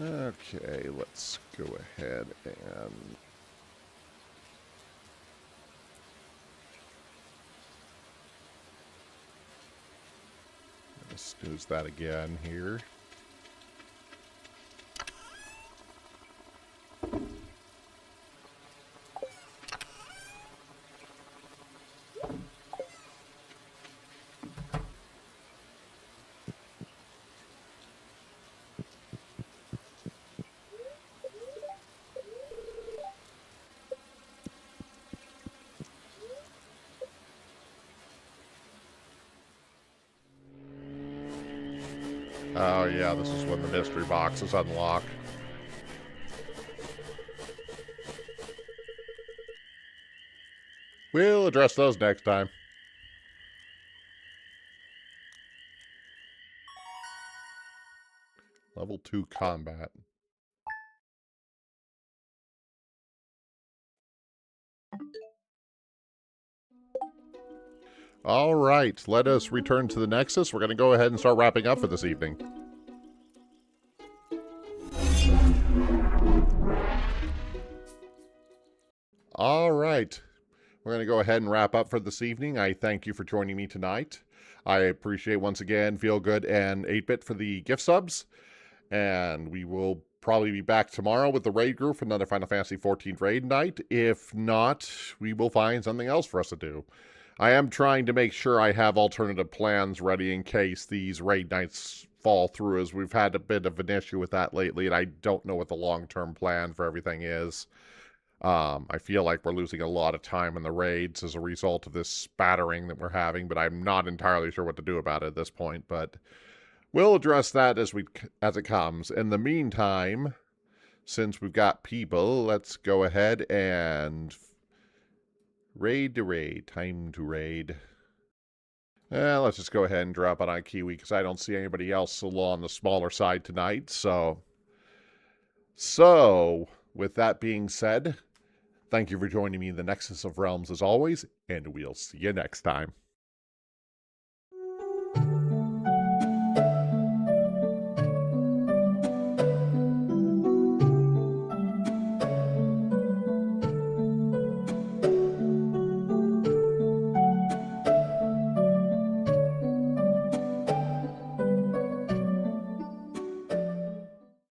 Okay, let's go ahead and... Use that again here. Oh yeah, this is when the mystery boxes unlock. We'll address those next time. Level 2 combat. All right, let us return to the Nexus. We're going to go ahead and start wrapping up for this evening. All right, we're going to go ahead and wrap up for this evening. I thank you for joining me tonight. I appreciate once again Feel Good and 8-Bit for the gift subs. And we will probably be back tomorrow with the raid group for another Final Fantasy XIV raid night. If not, we will find something else for us to do. I am trying to make sure I have alternative plans ready in case these raid nights fall through, as we've had a bit of an issue with that lately, and I don't know what the long-term plan for everything is. I feel like we're losing a lot of time in the raids as a result of this spattering that we're having, but I'm not entirely sure what to do about it at this point, but we'll address that as it comes. In the meantime, since we've got people, let's go ahead and raid to raid. Time to raid. Let's just go ahead and drop it on Kiwi, because I don't see anybody else on the smaller side tonight. So, with that being said, thank you for joining me in the Nexus of Realms as always, and we'll see you next time.